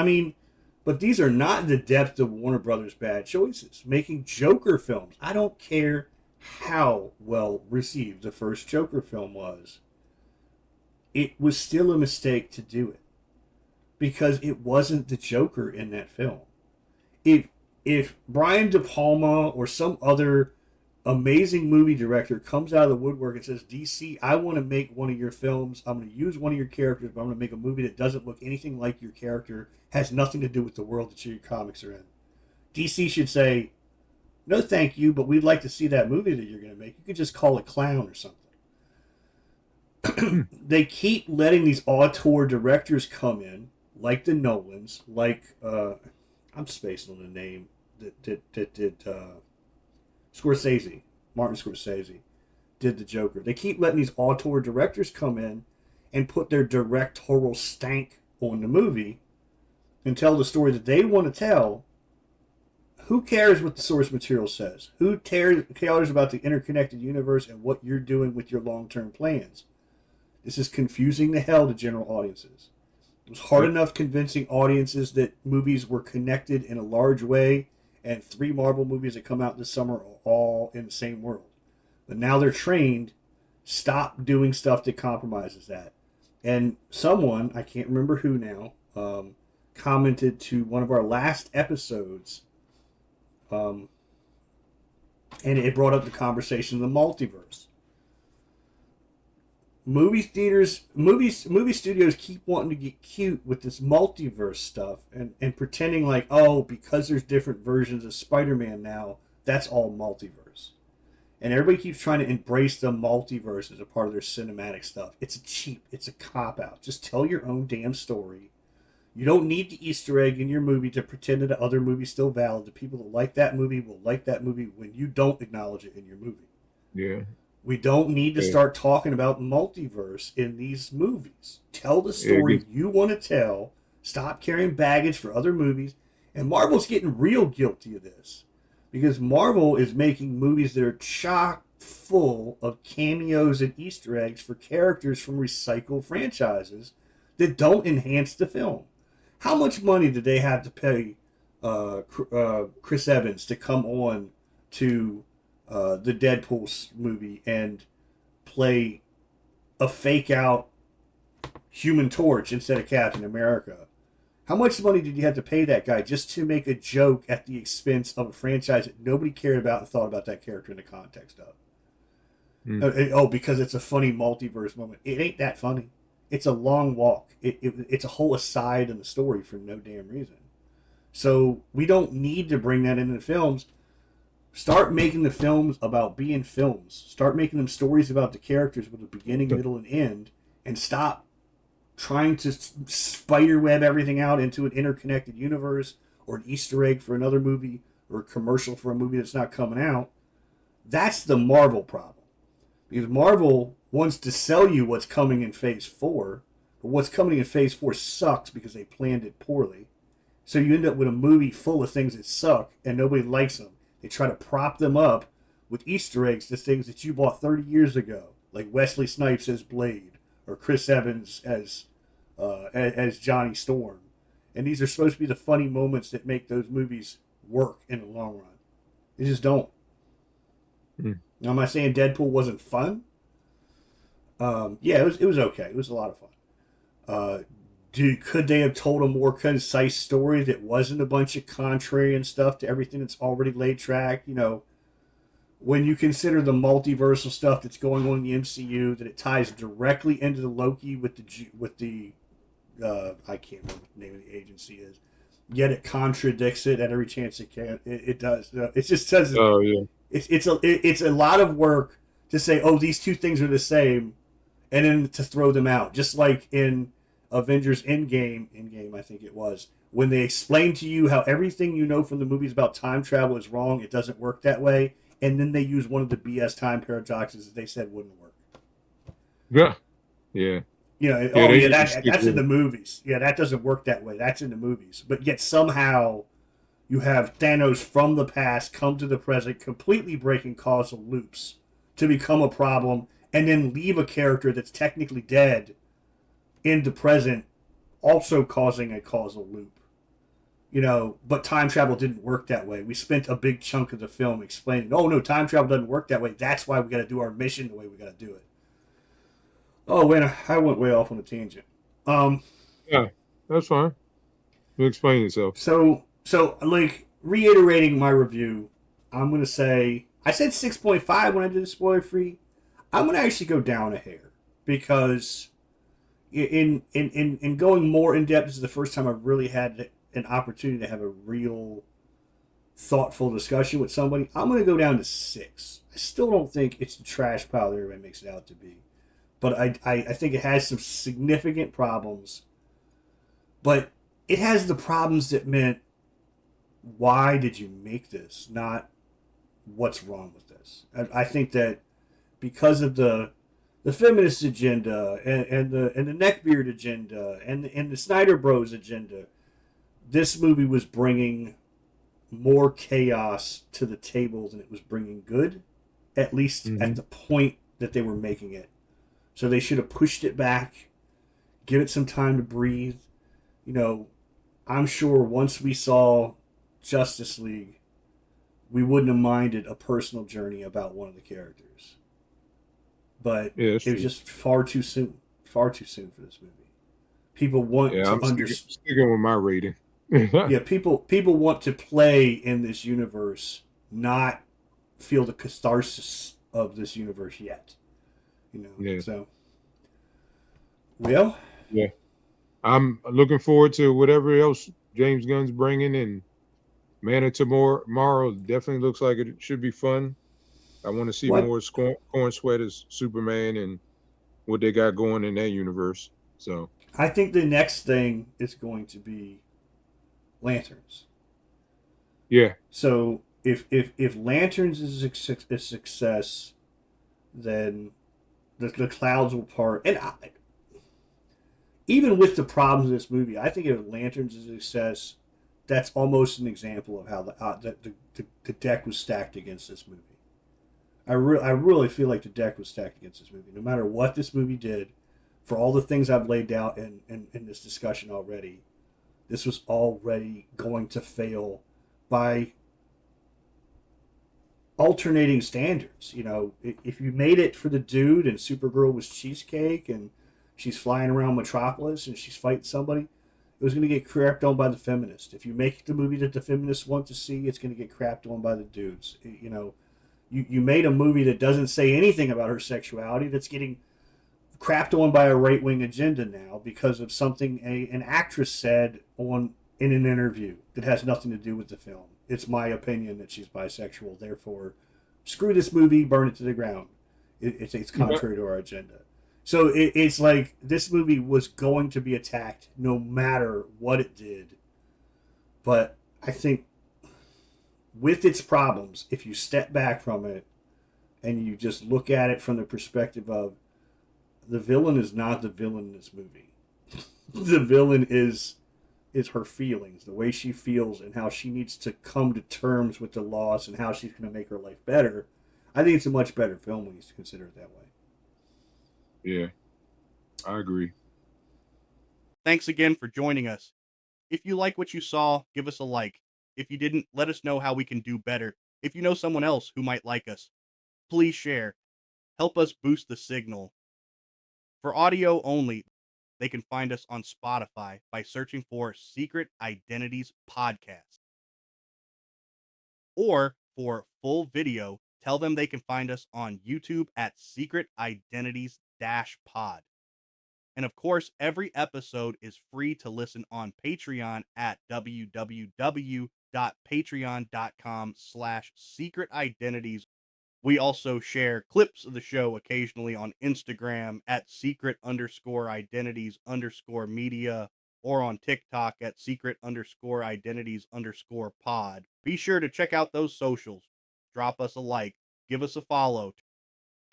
these are not the depth of Warner Brothers' bad choices. Making Joker films, I don't care how well received the first Joker film was. It was still a mistake to do it because it wasn't the Joker in that film. If Brian De Palma or some other amazing movie director comes out of the woodwork and says, DC, I want to make one of your films, I'm going to use one of your characters, but I'm going to make a movie that doesn't look anything like your character, has nothing to do with the world that your comics are in, DC should say, no thank you, but we'd like to see that movie that you're going to make. You could just call it Clown or something. They keep letting these auteur directors come in, like the Nolans, like I'm spacing on the name that did Scorsese, Martin Scorsese. did the Joker. They keep letting these auteur directors come in and put their directorial stank on the movie and tell the story that they want to tell. Who cares what the source material says? Who cares about the interconnected universe and what you're doing with your long-term plans? This is confusing the hell to general audiences. It was hard enough convincing audiences that movies were connected in a large way, and 3 Marvel movies that come out this summer are all in the same world. But now they're trained, stop doing stuff that compromises that. And someone, I can't remember who now, commented to one of our last episodes, and it brought up the conversation of the multiverse. Movie studios keep wanting to get cute with this multiverse stuff and pretending like, oh, because there's different versions of Spider-Man now, that's all multiverse. And everybody keeps trying to embrace the multiverse as a part of their cinematic stuff. It's a cop-out. Just tell your own damn story. You don't need the Easter egg in your movie to pretend that the other movie's still valid. The people that like that movie will like that movie when you don't acknowledge it in your movie. Yeah. We don't need to start talking about multiverse in these movies. Tell the story you want to tell. Stop carrying baggage for other movies. And Marvel's getting real guilty of this. Because Marvel is making movies that are chock full of cameos and Easter eggs for characters from recycled franchises that don't enhance the film. How much money did they have to pay Chris Evans to come on to the Deadpool movie and play a fake out Human Torch instead of Captain America? How much money did you have to pay that guy just to make a joke at the expense of a franchise that nobody cared about and thought about that character in the context of? Oh, because it's a funny multiverse moment. It ain't that funny. It's a long walk. It's a whole aside in the story for no damn reason. So we don't need to bring that into the films. Start making the films about being films. Start making them stories about the characters with a beginning, middle, and end. And stop trying to spiderweb everything out into an interconnected universe or an Easter egg for another movie or a commercial for a movie that's not coming out. That's the Marvel problem. Because Marvel wants to sell you what's coming in Phase 4, but what's coming in Phase 4 sucks because they planned it poorly. So you end up with a movie full of things that suck and nobody likes them. They try to prop them up with Easter eggs to things that you bought 30 years ago, like Wesley Snipes as Blade or Chris Evans as Johnny Storm. And these are supposed to be the funny moments that make those movies work in the long run. They just don't. Now, am I saying Deadpool wasn't fun? Yeah, it was okay. It was a lot of fun. Could they have told a more concise story that wasn't a bunch of contrarian stuff to everything that's already laid track? You know, when you consider the multiversal stuff that's going on in the MCU, that it ties directly into the Loki with the I can't remember what the name of the agency is, yet it contradicts it at every chance it can. It does. It just doesn't. Oh yeah. It's a lot of work to say, oh, these two things are the same, and then to throw them out. Just like in Avengers Endgame, I think it was, when they explain to you how everything you know from the movies about time travel is wrong, it doesn't work that way, and then they use one of the BS time paradoxes that they said wouldn't work. Yeah. Yeah. You know, that's in the movies. Yeah, that doesn't work that way. That's in the movies. But yet somehow you have Thanos from the past come to the present, completely breaking causal loops to become a problem, and then leave a character that's technically dead in the present, also causing a causal loop. You know, but time travel didn't work that way. We spent a big chunk of the film explaining, oh no, time travel doesn't work that way. That's why we got to do our mission the way we got to do it. Oh, wait, I went way off on a tangent. Yeah, that's fine. You explain yourself. So like, reiterating my review, I'm going to say, I said 6.5 when I did the spoiler free. I'm going to actually go down a hair, because in going more in depth, this is the first time I've really had an opportunity to have a real thoughtful discussion with somebody. I'm going to go down to 6. I still don't think it's the trash pile that everybody makes it out to be. But I think it has some significant problems. But it has the problems that meant, why did you make this? Not what's wrong with this. I think that because of the feminist agenda and the neckbeard agenda and the Snyder Bros agenda, this movie was bringing more chaos to the table than it was bringing good, at least at the point that they were making it. So they should have pushed it back, give it some time to breathe. You know, I'm sure once we saw Justice League, we wouldn't have minded a personal journey about one of the characters. But Yeah, it was just far too soon for this movie. People want yeah, to I'm understand. sticking with my rating. Yeah, people want to play in this universe, not feel the catharsis of this universe yet. You know, Yeah. so well, Yeah, I'm looking forward to whatever else James Gunn's bringing, and Man of Tomorrow definitely looks like it should be fun. I want to see what more Corn Sweat as Superman and what they got going in that universe. So I think the next thing is going to be Lanterns. yeah, So if Lanterns is a success, then the clouds will part. And even with the problems of this movie, I think if Lanterns is a success, that's almost an example of how the deck was stacked against this movie. I really feel like the deck was stacked against this movie. No matter what this movie did, for all the things I've laid out in this discussion already, this was already going to fail by alternating standards. You know, if you made it for the dude and Supergirl was cheesecake and she's flying around Metropolis and she's fighting somebody, it was going to get crapped on by the feminists. If you make the movie that the feminists want to see, it's going to get crapped on by the dudes. You know, you made a movie that doesn't say anything about her sexuality that's getting crapped on by a right-wing agenda now because of something an actress said in an interview that has nothing to do with the film. It's my opinion that she's bisexual. Therefore, screw this movie, burn it to the ground. It's contrary to our agenda. So it's like this movie was going to be attacked no matter what it did. But I think with its problems, if you step back from it and you just look at it from the perspective of the villain is not the villain in this movie. The villain is her feelings, the way she feels, and how she needs to come to terms with the loss and how she's going to make her life better. I think it's a much better film when you consider it that way. yeah, I agree. Thanks again for joining us. If you like what you saw, give us a like. If you didn't, let us know how we can do better. If you know someone else who might like us, please share. Help us boost the signal. For audio only, they can find us on Spotify by searching for Secret Identities Podcast. Or for full video, tell them they can find us on YouTube at Secret Identities-Pod. And of course, every episode is free to listen on Patreon at www.patreon.com/secretidentities. We also share clips of the show occasionally on Instagram at secret_identities_media or on TikTok at secret_identities_pod. Be sure to check out those socials. Drop us a like, give us a follow,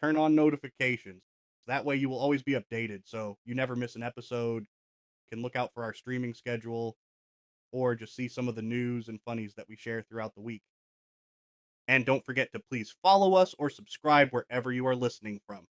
turn on notifications. That way you will always be updated so you never miss an episode. Can look out for our streaming schedule or just see some of the news and funnies that we share throughout the week. And don't forget to please follow us or subscribe wherever you are listening from.